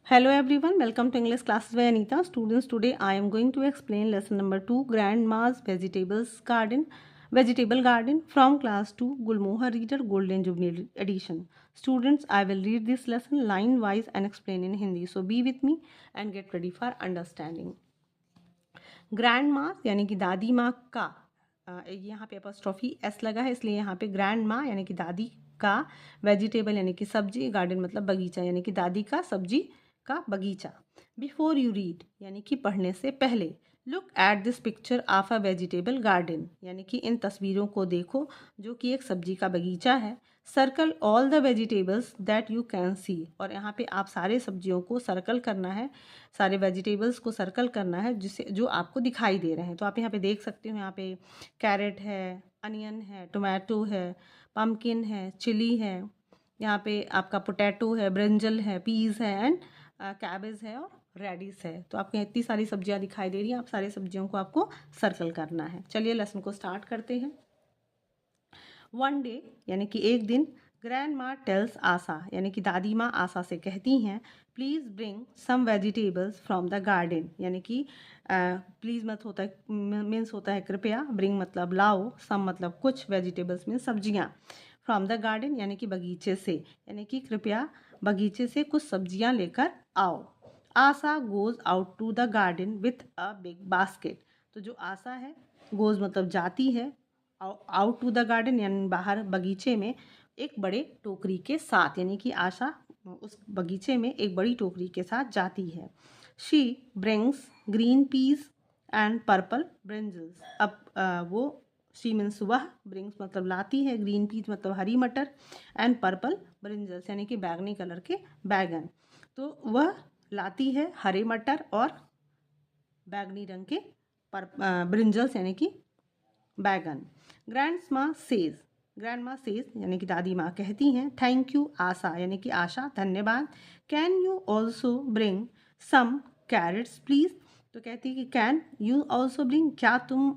Hello everyone, welcome to English classes by Anita. Students, today I am going to explain lesson number 2, Grandma's Vegetable Garden from class 2, Gulmohar Reader Golden Jubilee Edition. Students, I will read this lesson line wise and explain in Hindi. So be with me and get ready for understanding. Grand माँ यानी कि दादी माँ का, यहाँ पे apostrophe S लगा है इसलिए यहाँ पे ग्रैंड माँ यानी कि दादी का, वेजिटेबल यानी कि सब्जी, गार्डन मतलब बगीचा यानी कि दादी का सब्जी का बगीचा। बिफोर यू रीड यानी कि पढ़ने से पहले, look at this picture of a vegetable garden यानी कि इन तस्वीरों को देखो जो कि एक सब्जी का बगीचा है। Circle all the vegetables that you can see, और यहाँ पे आप सारे सब्जियों को सर्कल करना है, सारे वेजिटेबल्स को सर्कल करना है जिसे जो आपको दिखाई दे रहे हैं। तो आप यहाँ पे देख सकते हो, यहाँ पे कैरेट है, अनियन है, टोमेटो है, पम्पकिन है, चिली है, यहाँ पे आपका पोटैटो है, ब्रिंजल है, पीस है एंड कैबेज है और रेडिस है। तो आपको इतनी सारी सब्जियाँ दिखाई दे रही हैं, आप सारी सब्जियों को आपको सर्कल करना है। चलिए लेसन को स्टार्ट करते हैं। वन डे यानी कि एक दिन, ग्रैंड माँ टेल्स आशा यानी कि दादी माँ आशा से कहती हैं, please bring some vegetables from the garden यानी कि प्लीज़ मत होता है मीन्स होता है कृपया, ब्रिंग मतलब लाओ, सम मतलब कुछ, वेजिटेबल्स मीन्स सब्जियाँ, फ्रॉम द गार्डन यानी कि बगीचे से, यानी कि कृपया बगीचे से कुछ सब्जियाँ लेकर आओ। Asha goes out to the garden with a big basket. तो जो आशा है, गोज़ मतलब जाती है, आउट टू द गार्डन यानी बाहर बगीचे में, एक बड़े टोकरी के साथ, यानी कि आशा उस बगीचे में एक बड़ी टोकरी के साथ जाती है। She brings green peas and purple brinjals. अब वो शी मीन्स वह, ब्रिंग्स मतलब लाती है, ग्रीन पीस मतलब हरी मटर, एंड पर्पल ब्रिंजल्स यानी कि बैगनी कलर के बैगन। तो वह लाती है हरे मटर और बैगनी रंग के ब्रिंजल्स यानी कि बैगन। ग्रैंड माँ सेज यानी कि दादी माँ कहती हैं, थैंक यू आशा यानी कि आशा धन्यवाद। Can you also bring some carrots please. तो कहती है कि कैन यू ऑल्सो ब्रिंग, क्या तुम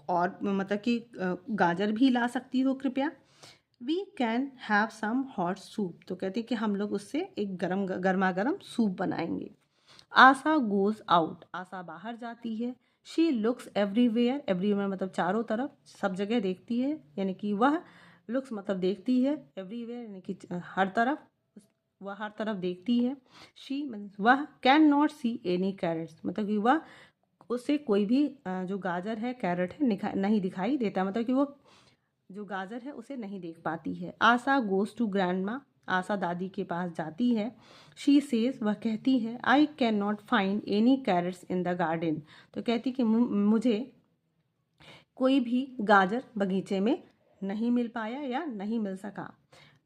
और मतलब कि गाजर भी ला सकती हो कृपया। We can have some hot soup. तो कहती है कि हम लोग उससे एक गर्मा गर्म सूप बनाएंगे। आशा गोज आउट, आशा बाहर जाती है। शी लुक्स एवरीवेयर मतलब चारों तरफ, सब जगह देखती है, यानी कि वह लुक्स मतलब देखती है, एवरीवेयर यानी कि हर तरफ, वह हर तरफ देखती है। शी वह can not see any carrots मतलब कि वह उसे कोई भी जो गाजर है, कैरेट है, नहीं दिखाई देता, मतलब कि वो जो गाजर है उसे नहीं देख पाती है। आशा गोज टू ग्रैंडमा, आशा दादी के पास जाती है। शी सेज, वह कहती है, I can not find any carrots in the garden. तो कहती कि मुझे कोई भी गाजर बगीचे में नहीं मिल पाया या नहीं मिल सका।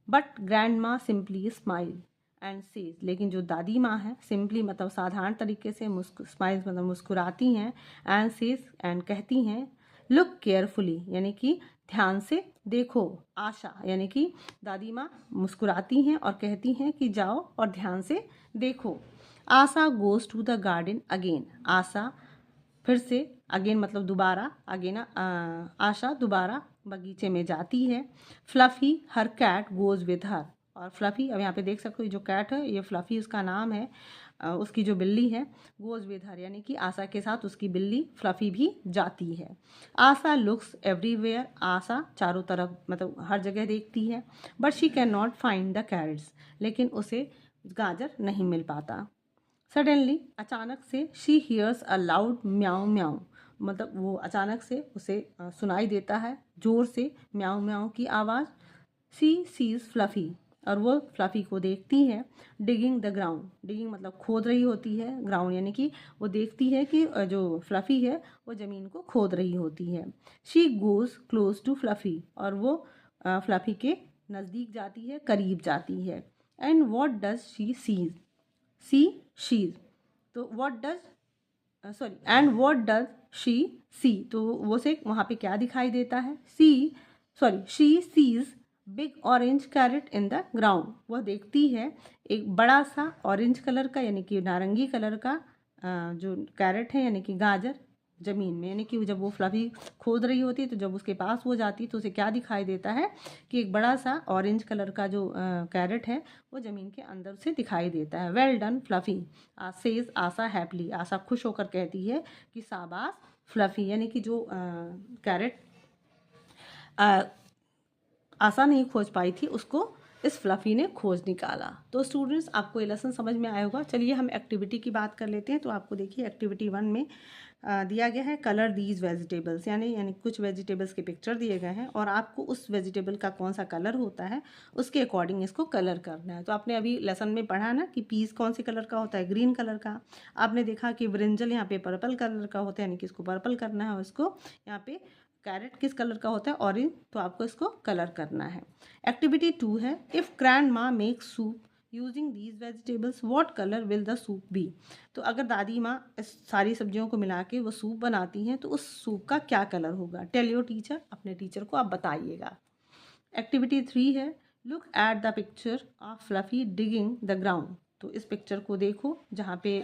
बट ग्रैंड माँ सिंपली स्माइल एंड सेज, लेकिन जो दादी माँ है, सिंपली मतलब साधारण तरीके से स्माइल मतलब मुस्कुराती हैं, एंड सेज एंड कहती हैं, लुक केयरफुली यानी कि ध्यान से देखो। आशा यानी कि दादी माँ मुस्कुराती हैं और कहती हैं कि जाओ और ध्यान से देखो। Asha goes to the garden again, Asha फिर से, अगेन मतलब दोबारा, अगेन आशा दोबारा बगीचे में जाती है। Fluffy her cat goes with her, और फ्लफ़ी, अब यहाँ पे देख सकते हो जो कैट है ये फ्लफ़ी उसका नाम है, उसकी जो बिल्ली है, गोज़ विद हर यानी कि आशा के साथ उसकी बिल्ली फ्लफ़ी भी जाती है। आशा लुक्स एवरीवेयर, आशा चारों तरफ मतलब हर जगह देखती है। But she can not find the carrots, लेकिन उसे गाजर नहीं मिल पाता। सडनली अचानक से, शी हियर्स अ लाउड म्याऊ म्याऊ, मतलब वो अचानक से उसे सुनाई देता है जोर से म्याऊ म्याऊ की आवाज़। शी सीज फ्लफ़ी, और वो फ्लफ़ी को देखती है। डिगिंग द ग्राउंड, डिगिंग मतलब खोद रही होती है, ग्राउंड यानी कि वो देखती है कि जो फ्लफ़ी है वो ज़मीन को खोद रही होती है। She goes close to Fluffy, और वो फ्लफ़ी के नज़दीक जाती है, करीब जाती है। And what does she sees, see she's, तो what does sorry and what does she see, तो वो से वहाँ पे क्या दिखाई देता है, she sees big orange carrot in the ground, वह देखती है एक बड़ा सा ऑरेंज कलर का यानी कि नारंगी कलर का जो कैरेट है यानी कि गाजर ज़मीन में, यानी कि जब वो फ्लफी खोद रही होती है तो जब उसके पास वो जाती है तो उसे क्या दिखाई देता है कि एक बड़ा सा ऑरेंज कलर का जो कैरेट है वो ज़मीन के अंदर से दिखाई देता है। वेल डन फ्लफी सेज आशा हैप्पीली, आशा खुश होकर कहती है कि शाबाश फ्लफी, यानी कि जो कैरेट आशा नहीं खोज पाई थी उसको इस फ्लफी ने खोज निकाला। तो स्टूडेंट्स आपको ये लेसन समझ में आया होगा। चलिए हम एक्टिविटी की बात कर लेते हैं। तो आपको देखिए एक्टिविटी 1 में दिया गया है कलर दीज वेजिटेबल्स, यानी कुछ वेजिटेबल्स के पिक्चर दिए गए हैं और आपको उस वेजिटेबल का कौन सा कलर होता है उसके अकॉर्डिंग इसको कलर करना है। तो आपने अभी लेसन में पढ़ा ना कि पीस कौन सी कलर का होता है, ग्रीन कलर का। आपने देखा कि ब्रिंजल यहाँ पे पर्पल कलर का होता है, यानी कि इसको पर्पल करना है और इसको यहाँ पे कैरेट किस कलर का होता है, ऑरेंज, तो आपको इसको कलर करना है। एक्टिविटी 2 है if grandma make soup using these vegetables what colour will the soup be. तो अगर दादी माँ इस सारी सब्जियों को मिला के वो सूप बनाती हैं तो उस सूप का क्या कलर होगा। टेल योर टीचर, अपने टीचर को आप बताइएगा। एक्टिविटी 3 है look at the picture of fluffy digging the ground. तो इस पिक्चर को देखो जहाँ पे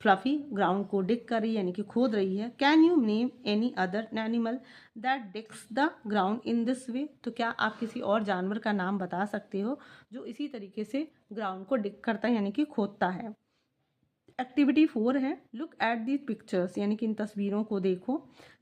फ्लफी ग्राउंड को डिग कर रही है, यानी कि खोद रही है। Can you name any other animal that digs the ground in this way. तो क्या आप किसी और जानवर का नाम बता सकते हो जो इसी तरीके से ग्राउंड को डिग करता है, यानी कि खोदता है। एक्टिविटी 4 है लुक एट दी पिक्चर्स, यानी कि इन तस्वीरों को देखो।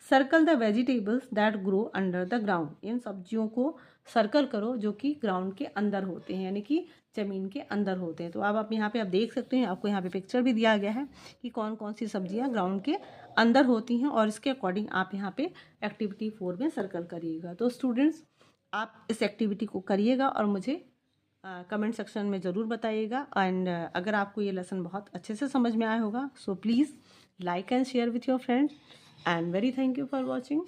Circle the vegetables that grow under the ground, इन सब्जियों को सर्कल करो जो कि ग्राउंड के अंदर होते हैं, यानी कि ज़मीन के अंदर होते हैं। तो अब आप यहाँ पे आप देख सकते हैं, आपको यहाँ पे पिक्चर भी दिया गया है कि कौन कौन सी सब्जियाँ ग्राउंड के अंदर होती हैं और इसके अकॉर्डिंग आप यहाँ पे एक्टिविटी 4 में सर्कल करिएगा। तो स्टूडेंट्स आप इस एक्टिविटी को करिएगा और मुझे कमेंट सेक्शन में ज़रूर बताइएगा। एंड अगर आपको ये लेसन बहुत अच्छे से समझ में आया होगा so please like and share with your friends and very thank you for watching.